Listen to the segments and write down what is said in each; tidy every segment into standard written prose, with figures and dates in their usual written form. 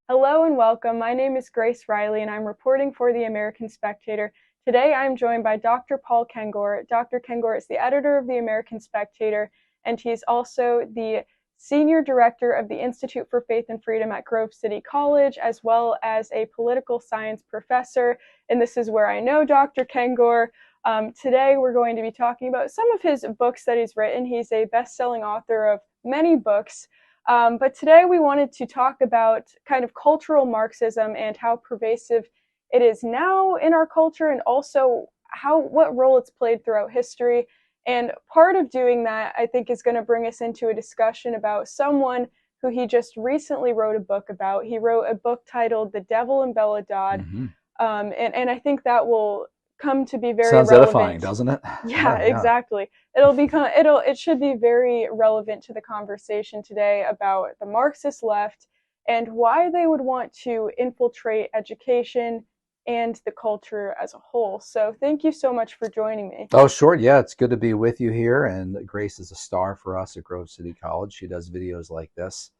Hello and welcome. My name is Grace Riley and I'm reporting for the American Spectator. Today I'm joined by Dr. Paul Kengor. Dr. Kengor is the editor of the American Spectator and he's also the senior director of the Institute for Faith and Freedom at Grove City College, as well as a political science professor. And this is where I know Dr. Kengor. Today we're going to be talking about some of his books that he's written. He's a best-selling author of many books. But today we wanted to talk about kind of cultural Marxism and how pervasive it is now in our culture, and also what role it's played throughout history. And part of doing that, I think, is going to bring us into a discussion about someone who he just recently wrote a book about. He wrote a book titled The Devil and Bella Dodd. Mm-hmm. And I think that will come to be very Sounds edifying, relevant. doesn't it? Yeah, Yeah. exactly. It should be very relevant to the conversation today about the Marxist left and why they would want to infiltrate education and the culture as a whole. So thank you so much for joining me. Oh, sure. Yeah, it's good to be with you here. And Grace is a star for us at Grove City College. She does videos like this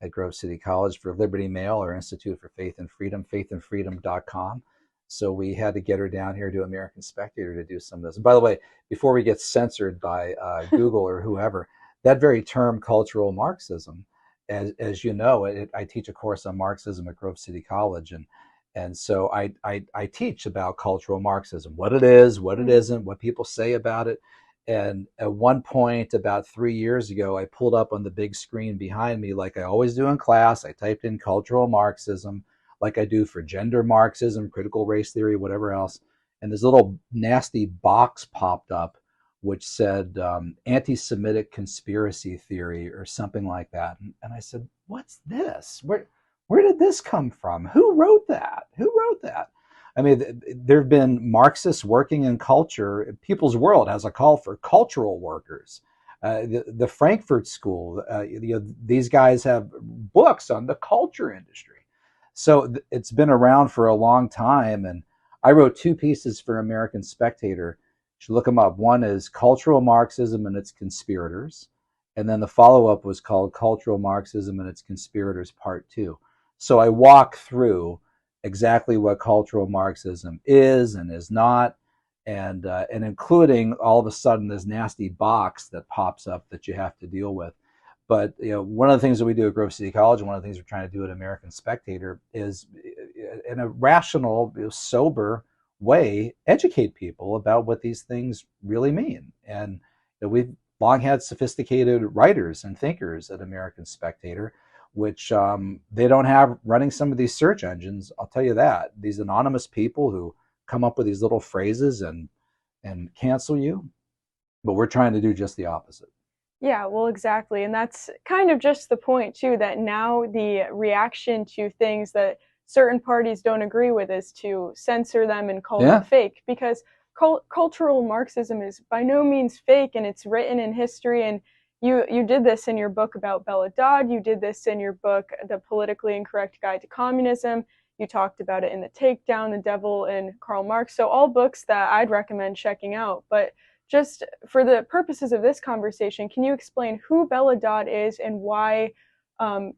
at Grove City College for Liberty Mail or Institute for Faith and Freedom, faithandfreedom.com. So we had to get her down here to American Spectator to do some of this. And by the way, before we get censored by Google or whoever, that very term cultural Marxism, as you know, I teach a course on Marxism at Grove City College, and so I teach about cultural Marxism, what it is, what it isn't, what people say about it. And at one point, about 3 years ago, I pulled up on the big screen behind me, like I always do in class. I typed in cultural Marxism, like I do for gender Marxism, critical race theory, whatever else. And this little nasty box popped up, which said anti-Semitic conspiracy theory or something like that. And I said, what's this? Where did this come from? Who wrote that? Who wrote that? I mean, there have been Marxists working in culture. People's World has a call for cultural workers. The Frankfurt School, these guys have books on the culture industry. So it's been around for a long time. And I wrote two pieces for American Spectator. You should look them up. One is Cultural Marxism and Its Conspirators. And then the follow-up was called Cultural Marxism and Its Conspirators Part 2. So I walk through exactly what cultural Marxism is and is not, and including all of a sudden this nasty box that pops up that you have to deal with. But one of the things that we do at Grove City College, and one of the things we're trying to do at American Spectator, is in a rational, sober way, educate people about what these things really mean. And we've long had sophisticated writers and thinkers at American Spectator, which they don't have running some of these search engines. I'll tell you that. These anonymous people who come up with these little phrases and cancel you. But we're trying to do just the opposite. Yeah, well, exactly. And that's kind of just the point, too, that now the reaction to things that certain parties don't agree with is to censor them and call them Yeah. fake, because cultural Marxism is by no means fake, and it's written in history. And you did this in your book about Bella Dodd. You did this in your book, The Politically Incorrect Guide to Communism. You talked about it in The Takedown, The Devil, and Karl Marx. So all books that I'd recommend checking out. But just for the purposes of this conversation, can you explain who Bella Dodd is and why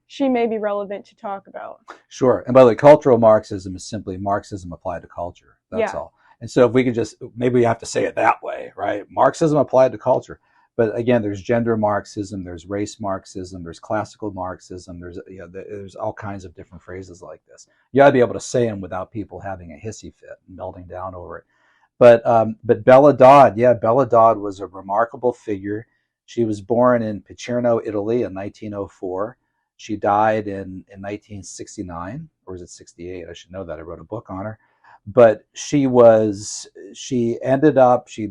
she may be relevant to talk about? Sure. And by the way, cultural Marxism is simply Marxism applied to culture. That's Yeah. all. And so if we could just, maybe we have to say it that way, right? Marxism applied to culture. But again, there's gender Marxism, there's race Marxism, there's classical Marxism, there's all kinds of different phrases like this. You got to be able to say them without people having a hissy fit and melting down over it. But Bella Dodd, yeah, Bella Dodd was a remarkable figure. She was born in Picerno, Italy in 1904. She died in 1969, or was it 68? I should know that. I wrote a book on her. But she ended up, she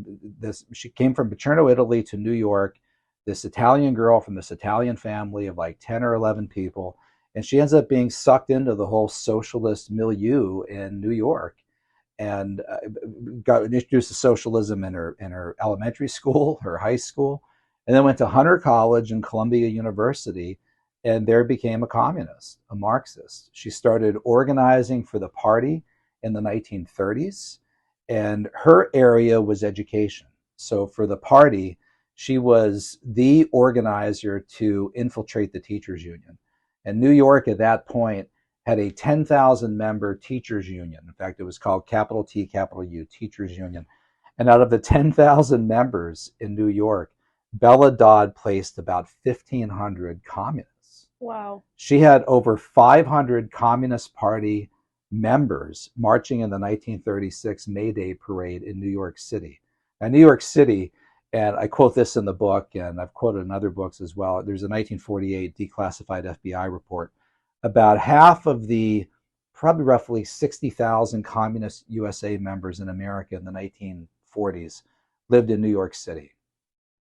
came from Picerno, Italy to New York, this Italian girl from this Italian family of like 10 or 11 people. And she ends up being sucked into the whole socialist milieu in New York and got introduced to socialism in her elementary school, her high school, and then went to Hunter College and Columbia University, and there became a communist, a Marxist. She started organizing for the party in the 1930s, and her area was education. So for the party, she was the organizer to infiltrate the teachers union. And New York at that point had a 10,000 member teachers union. In fact, it was called capital T, capital U, Teachers Union. And out of the 10,000 members in New York, Bella Dodd placed about 1,500 communists. Wow. She had over 500 Communist Party members marching in the 1936 May Day parade in New York City. Now, New York City, and I quote this in the book, and I've quoted in other books as well, there's a 1948 declassified FBI report. About half of the probably roughly 60,000 communist USA members in America in the 1940s lived in New York City.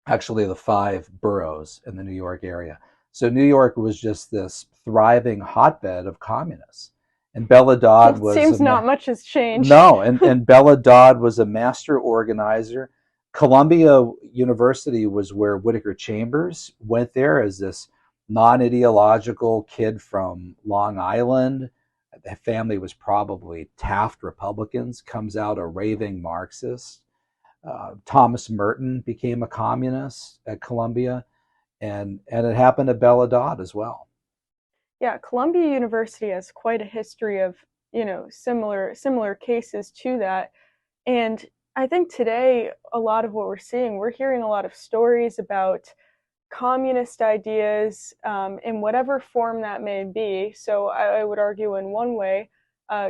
Actually, the 5 boroughs in the New York area. So New York was just this thriving hotbed of communists. And Bella Dodd was... It seems not much has changed. No, and Bella Dodd was a master organizer. Columbia University was where Whittaker Chambers went there as this non-ideological kid from Long Island. The family was probably Taft Republicans, comes out a raving Marxist. Thomas Merton became a communist at Columbia, and it happened to Bella Dodd as well. Yeah, Columbia University has quite a history of, similar cases to that. And I think today, a lot of what we're hearing a lot of stories about communist ideas in whatever form that may be. So I would argue in one way,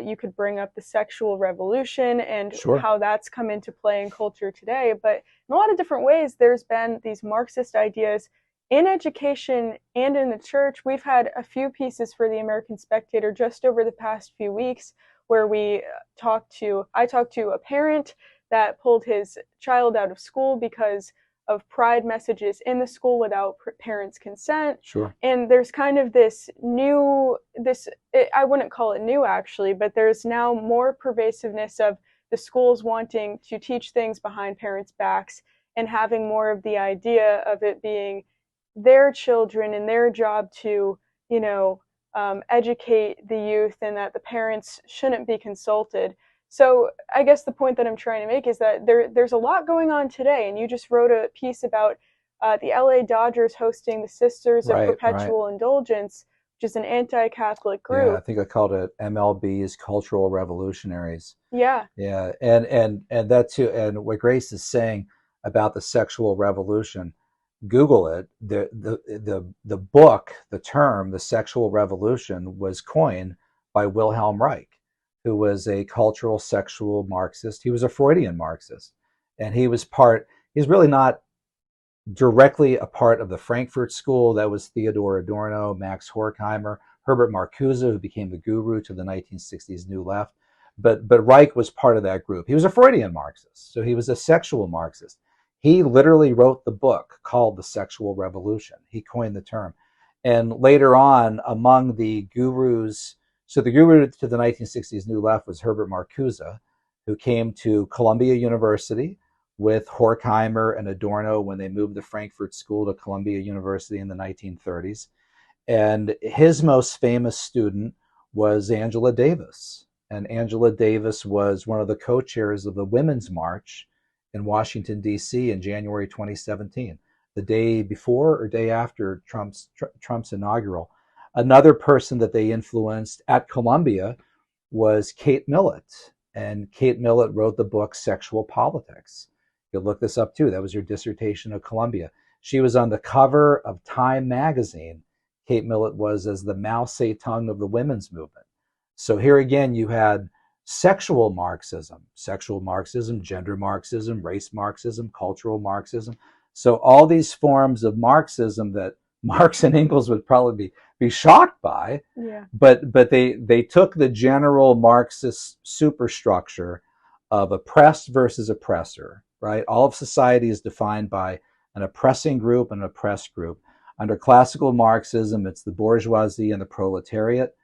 you could bring up the sexual revolution and Sure. how that's come into play in culture today. But in a lot of different ways, there's been these Marxist ideas in education and in the church. We've had a few pieces for the American Spectator just over the past few weeks where I talked to a parent that pulled his child out of school because of pride messages in the school without parents' consent. Sure. And there's kind of I wouldn't call it new actually, but there's now more pervasiveness of the schools wanting to teach things behind parents' backs and having more of the idea of it being their children and their job to, educate the youth, and that the parents shouldn't be consulted. So I guess the point that I'm trying to make is that there's a lot going on today, and you just wrote a piece about the LA Dodgers hosting the Sisters of Perpetual Indulgence, which is an anti-Catholic group. Yeah, I think I called it MLB's Cultural Revolutionaries. Yeah. Yeah, and that too, and what Grace is saying about the sexual revolution, Google it. The book, the term, the sexual revolution, was coined by Wilhelm Reich, who was a cultural sexual Marxist. He was a Freudian Marxist, and he's really not directly a part of the Frankfurt School. That was Theodor Adorno, Max Horkheimer, Herbert Marcuse, who became the guru to the 1960s New Left. But Reich was part of that group. He was a Freudian Marxist, so he was a sexual Marxist. He literally wrote the book called The Sexual Revolution. He coined the term. And later on, among the gurus, so the guru to the 1960s New Left was Herbert Marcuse, who came to Columbia University with Horkheimer and Adorno when they moved the Frankfurt School to Columbia University in the 1930s. And his most famous student was Angela Davis. And Angela Davis was one of the co-chairs of the Women's March in Washington, D.C. in January 2017, the day before or day after Trump's inaugural. Another person that they influenced at Columbia was Kate Millett. And Kate Millett wrote the book Sexual Politics. You could look this up too. That was her dissertation at Columbia. She was on the cover of Time magazine. Kate Millett was as the Mao Zedong of the women's movement. So here again, you had sexual Marxism, gender Marxism, race Marxism, cultural Marxism. So all these forms of Marxism that Marx and Engels would probably be shocked by, yeah. but they took the general Marxist superstructure of oppressed versus oppressor, right? All of society is defined by an oppressing group and an oppressed group. Under classical Marxism, it's the bourgeoisie and the proletariat.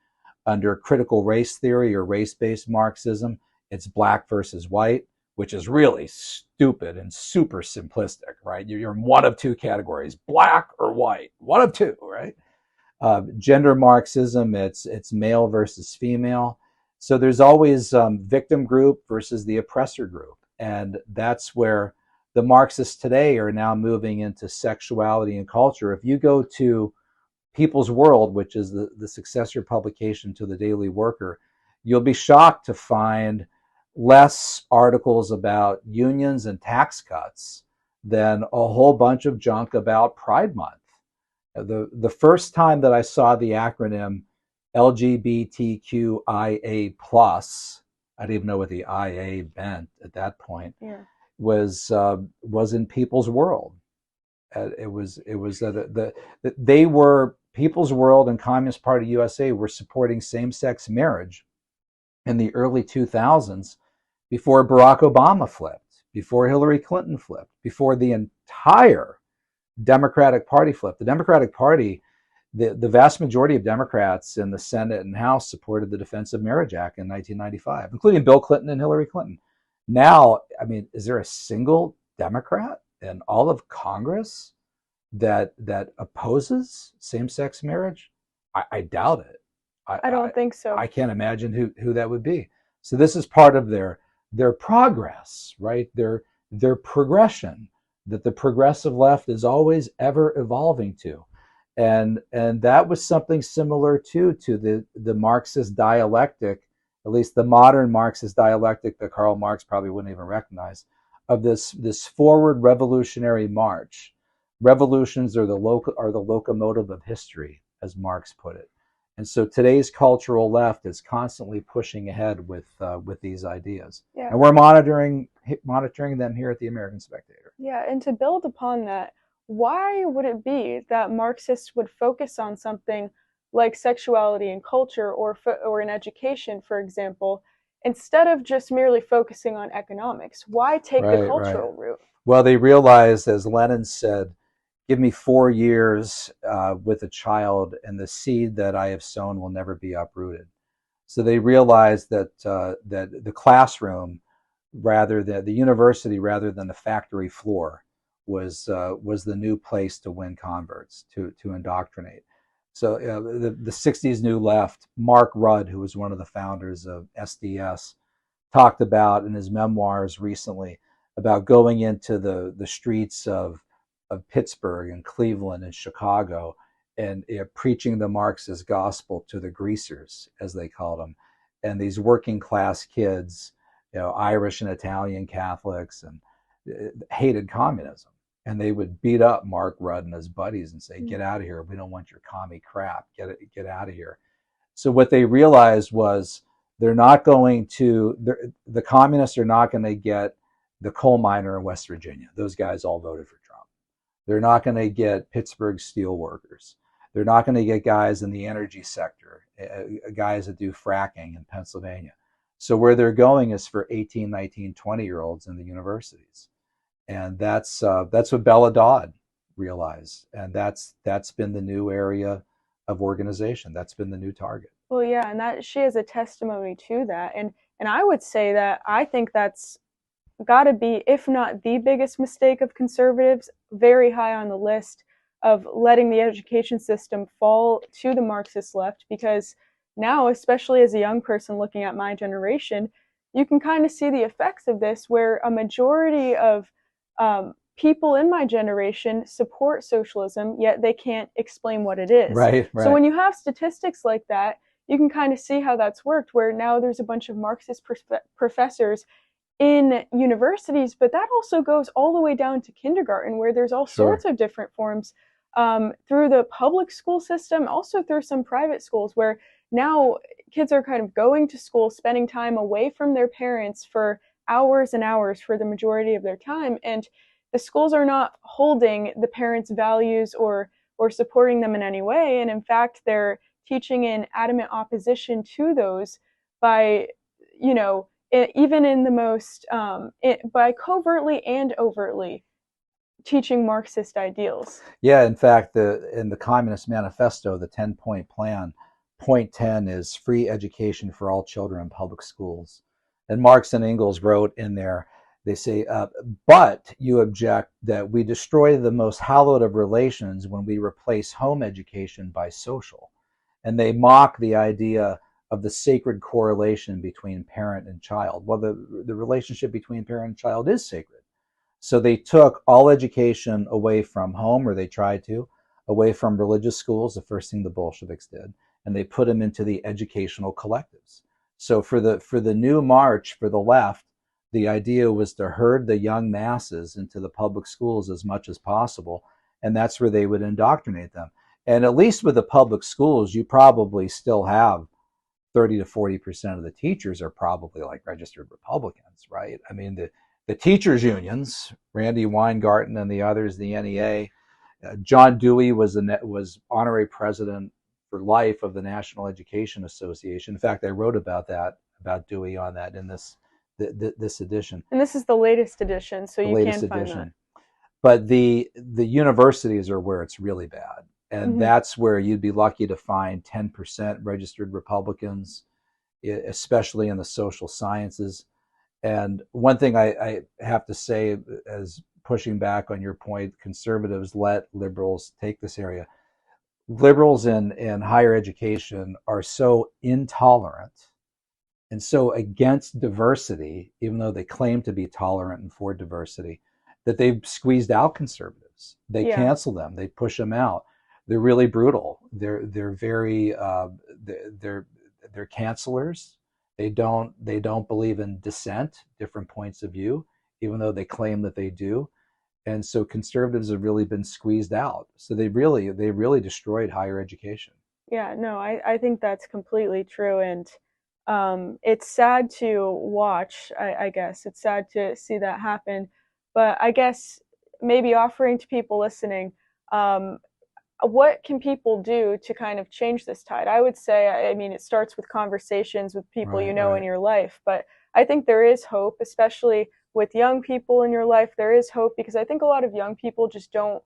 Under critical race theory or race-based Marxism, it's black versus white, which is really stupid and super simplistic, right? You're in one of two categories, black or white, one of two, right? Gender Marxism, it's male versus female. So there's always victim group versus the oppressor group. And that's where the Marxists today are now moving into sexuality and culture. If you go to People's World, which is the successor publication to the Daily Worker, you'll be shocked to find less articles about unions and tax cuts than a whole bunch of junk about Pride Month. The first time that I saw the acronym LGBTQIA plus, I didn't even know what the IA meant at that point. Yeah. Was in People's World. It was that they were People's World and Communist Party USA were supporting same-sex marriage in the early 2000s before Barack Obama flipped, before Hillary Clinton flipped, before the entire Democratic Party flipped. The Democratic Party, the vast majority of Democrats in the Senate and House supported the Defense of Marriage Act in 1995, including Bill Clinton and Hillary Clinton. Now, I mean, is there a single Democrat in all of Congress that opposes same-sex marriage? I doubt it. I don't think so. I can't imagine who that would be. So this is part of their progress, right? Their progression that the progressive left is always ever evolving to. And that was something similar to the Marxist dialectic, at least the modern Marxist dialectic that Karl Marx probably wouldn't even recognize, of this forward revolutionary march. Revolutions are the locomotive of history, as Marx put it. And so today's cultural left is constantly pushing ahead with these ideas. Yeah. And we're monitoring them here at the American Spectator. Yeah, and to build upon that, why would it be that Marxists would focus on something like sexuality and culture or in education, for example, instead of just merely focusing on economics? Why take the cultural route? Well, they realized, as Lenin said, give me 4 years with a child, and the seed that I have sown will never be uprooted. So they realized that the classroom, rather than the university, rather than the factory floor, was the new place to win converts, to indoctrinate. So the 60s New Left, Mark Rudd, who was one of the founders of SDS, talked about in his memoirs recently about going into the streets of Pittsburgh and Cleveland and Chicago and preaching the Marxist gospel to the greasers, as they called them, and these working class kids, Irish and Italian Catholics, and hated communism. And they would beat up Mark Rudd and his buddies and say, "Get out of here. We don't want your commie crap. Get out of here." So what they realized was the communists are not going to get the coal miner in West Virginia. Those guys all voted for Trump. They're not going to get Pittsburgh steel workers. They're not going to get guys in the energy sector, guys that do fracking in Pennsylvania. So where they're going is for 18, 19, 20-year-olds in the universities. And that's what Bella Dodd realized. And that's been the new area of organization. That's been the new target. Well, yeah, and that she is a testimony to that. And I would say that I think that's got to be, if not the biggest mistake of conservatives, very high on the list of letting the education system fall to the Marxist left, because now, especially as a young person looking at my generation, you can kind of see the effects of this, where a majority of people in my generation support socialism, yet they can't explain what it is. Right. So when you have statistics like that, you can kind of see how that's worked, where now there's a bunch of Marxist professors in universities, but that also goes all the way down to kindergarten, where there's all sorts of different forms through the public school system, also through some private schools, where now kids are kind of going to school, spending time away from their parents for hours and hours for the majority of their time, and the schools are not holding the parents' values or supporting them in any way, and in fact they're teaching in adamant opposition to those by, even in the most, by covertly and overtly teaching Marxist ideals. Yeah, in fact, in the Communist Manifesto, the 10-point plan, point 10 is free education for all children in public schools. And Marx and Engels wrote in there, they say, but you object that we destroy the most hallowed of relations when we replace home education by social. And they mock the idea of the sacred correlation between parent and child. Well, the relationship between parent and child is sacred. So they took all education away from home, or they tried to, away from religious schools, the first thing the Bolsheviks did, and they put them into the educational collectives. So for the new march for the left, the idea was to herd the young masses into the public schools as much as possible, and that's where they would indoctrinate them. And at least with the public schools, you probably still have 30 to 40% of the teachers are probably like registered Republicans, right? I mean, the teachers' unions, Randy Weingarten and the others, the NEA, John Dewey was honorary president for life of the National Education Association. In fact, I wrote about Dewey on that in this edition. And this is the latest edition, so the you latest can find edition. that. But the universities are where it's really bad. And that's where you'd be lucky to find 10% registered Republicans, especially in the social sciences. And one thing I have to say, as pushing back on your point, conservatives let liberals take this area. Liberals in higher education are so intolerant and so against diversity, even though they claim to be tolerant and for diversity, that they've squeezed out conservatives. They cancel them. They push them out. They're really brutal. They're very they're cancelers. They don't believe in dissent, different points of view, even though they claim that they do. And so conservatives have really been squeezed out. So they really destroyed higher education. Yeah, no, I think that's completely true. And it's sad to watch, I guess. It's sad to see that happen. But I guess maybe offering to people listening, what can people do to kind of change this tide? I would say, I mean, it starts with conversations with people in your life, but I think there is hope, especially with young people in your life. There is hope because I think a lot of young people just don't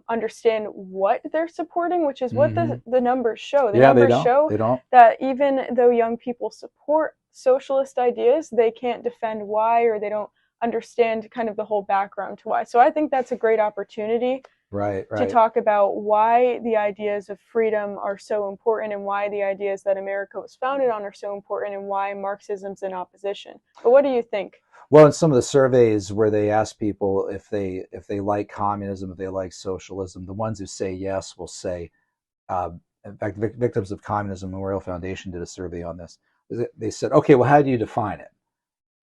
understand what they're supporting, which is what the numbers show. The numbers show that even though young people support socialist ideas, they can't defend why, or they don't understand kind of the whole background to why. So I think that's a great opportunity to talk about why the ideas of freedom are so important, and why the ideas that America was founded on are so important, and why Marxism's in opposition. But what do you think? Well, in some of the surveys where they ask people if they like communism, if they like socialism, the ones who say yes will say, in fact, Victims of Communism Memorial Foundation did a survey on this. They said, okay, well, how do you define it?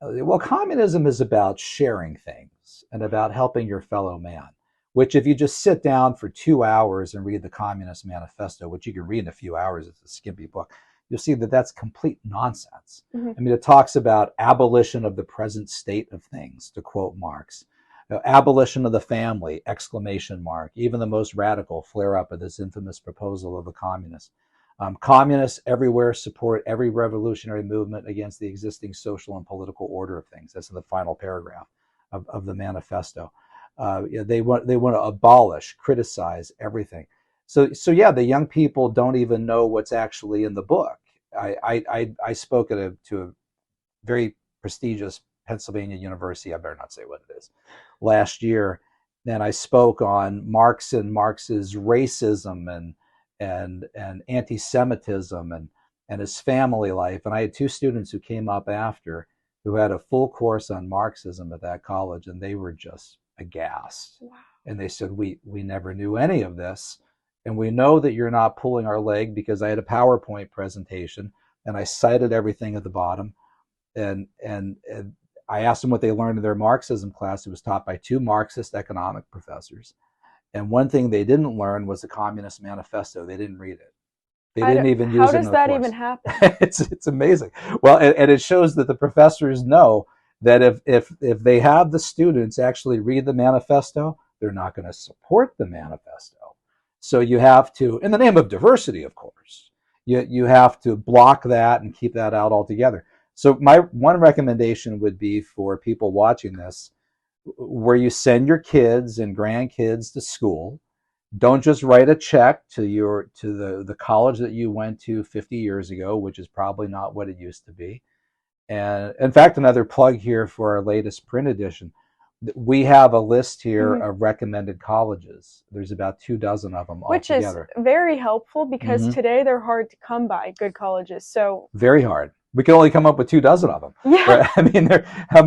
Well, communism is about sharing things and about helping your fellow man, which if you just sit down for 2 hours and read the Communist Manifesto, which you can read in a few hours, it's a skimpy book, you'll see that that's complete nonsense. I mean, it talks about abolition of the present state of things, to quote Marx. Abolition of the family, exclamation mark. Even the most radical flare up at this infamous proposal of the communists. Communists everywhere support every revolutionary movement against the existing social and political order of things. That's in the final paragraph of the manifesto. They want to abolish, criticize everything. So yeah, the young people don't even know what's actually in the book. I spoke to a very prestigious Pennsylvania university, I better not say what it is, last year, and I spoke on Marx and Marx's racism and anti-Semitism and his family life. And I had two students who came up after who had a full course on Marxism at that college, and they were just aghast. Wow. And they said, we never knew any of this. And we know that you're not pulling our leg, because I had a PowerPoint presentation and I cited everything at the bottom. And I asked them what they learned in their Marxism class. It was taught by two Marxist economic professors. And one thing they didn't learn was the Communist Manifesto. They didn't read it. They didn't even use it. How does that even happen? It's amazing. Well, and it shows that the professors know that if they have the students actually read the manifesto, they're not going to support the manifesto. So you have to, in the name of diversity, of course, you have to block that and keep that out altogether. So my one recommendation would be for people watching this, where you send your kids and grandkids to school, don't just write a check to the college that you went to 50 years ago, which is probably not what it used to be. And in fact, another plug here for our latest print edition. We have a list here of recommended colleges. There's about 24 of them altogether. Which is very helpful, because today they're hard to come by, good colleges. So very hard. We can only come up with 24 of them. Yeah. Right? I mean, how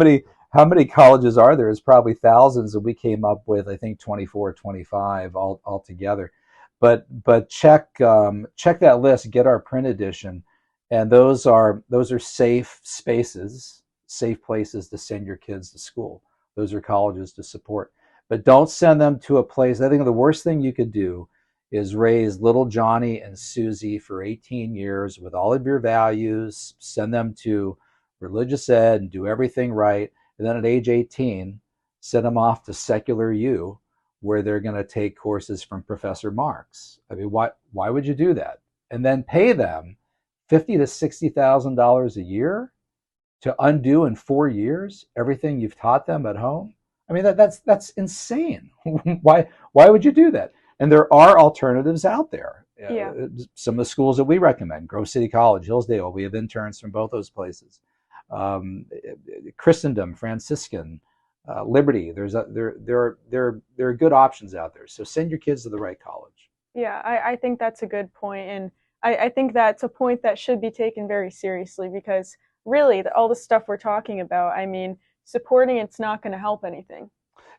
how many colleges are there? It's probably thousands, and we came up with, I think, 24, 25 all together. But check that list, get our print edition, and those are safe spaces, safe places to send your kids to school. Those are colleges to support. But don't send them to a place. I think the worst thing you could do is raise little Johnny and Susie for 18 years with all of your values, send them to religious ed and do everything right. And then at age 18, send them off to secular U, where they're going to take courses from Professor Marx. I mean, why would you do that? And then pay them $50,000 to $60,000 a year to undo in 4 years everything you've taught them at home? I mean, that's insane. Why would you do that? And there are alternatives out there. Yeah. Some of the schools that we recommend: Grove City College, Hillsdale. We have interns from both those places. Um, Christendom, Franciscan, Liberty. There are good options out there. So send your kids to the right college. Yeah, I think that's a good point, and I think that's a point that should be taken very seriously because really, all the stuff we're talking about, I mean, supporting it's not going to help anything.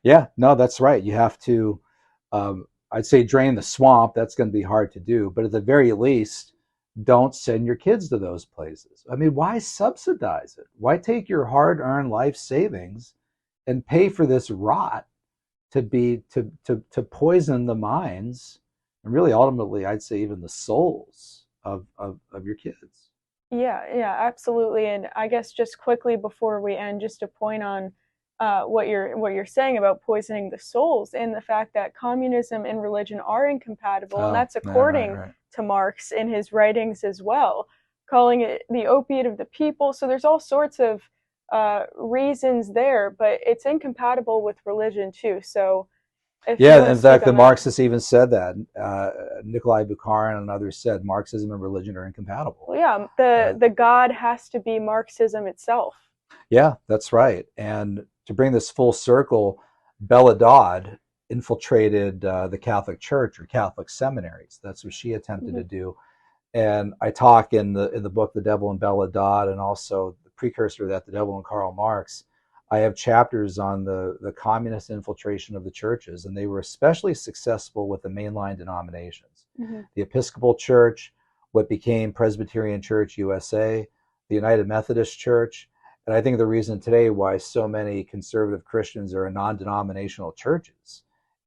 Yeah, no, that's right. You have to, I'd say, drain the swamp. That's going to be hard to do, but at the very least, don't send your kids to those places. I mean, why subsidize it? Why take your hard-earned life savings and pay for this rot to poison the minds and really ultimately, I'd say, even the souls of your kids? Yeah, yeah, absolutely. And I guess just quickly before we end, just a point on what you're saying about poisoning the souls and the fact that communism and religion are incompatible, and Oh, that's yeah, right, according right. to Marx in his writings as well, calling it the opiate of the people. So there's all sorts of reasons there, but it's incompatible with religion too. So if you Yeah, want to in speak fact, the on that. Marxists even said that. Nikolai Bukharin and others said Marxism and religion are incompatible. Well, yeah, Uh, the God has to be Marxism itself. yeah, that's right. And to bring this full circle, Bella Dodd infiltrated the Catholic Church or Catholic seminaries. That's what she attempted Mm-hmm. to do. And I talk in the book The Devil and Bella Dodd, and also the precursor to that, The Devil and Karl Marx. I have chapters on the communist infiltration of the churches, and they were especially successful with the mainline denominations. Mm-hmm. The Episcopal Church, what became Presbyterian Church USA, the United Methodist Church. And I think the reason today why so many conservative Christians are in non-denominational churches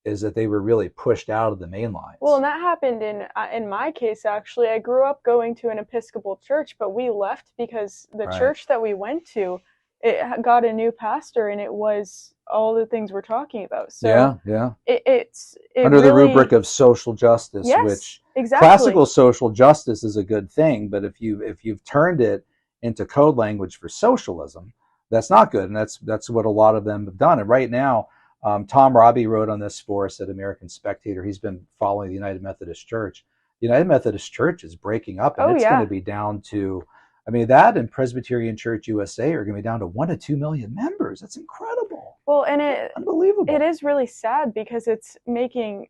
is that they were really pushed out of the main Well, lines. and that happened in my case actually. I grew up going to an Episcopal church, but we left because the Right. church that we went to, it got a new pastor, and it was all the things we're talking about. So Yeah, yeah. it Under the rubric really, of social justice, yes, which exactly. classical social justice is a good thing, but if you've turned it into code language for socialism, that's not good, and that's what a lot of them have done. And right now, Tom Robbie wrote on this for us at American Spectator. He's been following the United Methodist Church. The United Methodist Church is breaking up, and Oh it's going to yeah. be down to, I mean, that and Presbyterian Church USA are going to be down to 1 to 2 million members. That's incredible. Well, and It's it unbelievable. is really sad because it's making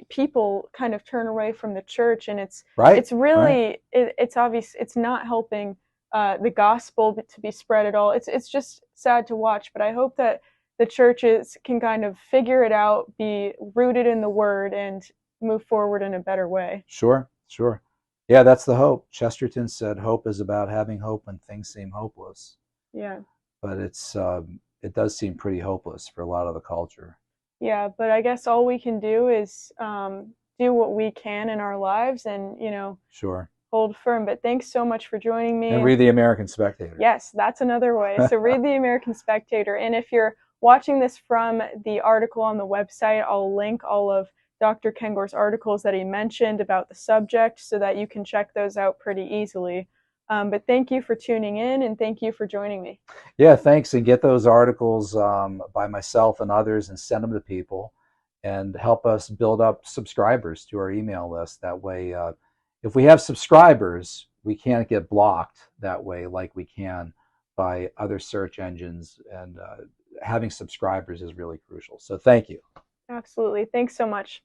people kind of turn away from the church, and Right, it's right. really it's obvious it's not helping the gospel to be spread at all. It's just sad to watch, but I hope that the churches can kind of figure it out, be rooted in the word, and move forward in a better way. Sure, sure. Yeah, that's the hope. Chesterton said hope is about having hope when things seem hopeless. Yeah. But it does seem pretty hopeless for a lot of the culture. Yeah, but I guess all we can do is do what we can in our lives and, Sure. hold firm. But thanks so much for joining me. And And read the American Spectator. yes, that's another way. So read the American Spectator. And if you're watching this from the article on the website, I'll link all of Dr. Kengor's articles that he mentioned about the subject so that you can check those out pretty easily. But thank you for tuning in and thank you for joining me. Yeah, thanks. And get those articles by myself and others and send them to people and help us build up subscribers to our email list. That way, if we have subscribers, we can't get blocked that way like we can by other search engines. And having subscribers is really crucial. So thank you. Absolutely. Thanks so much.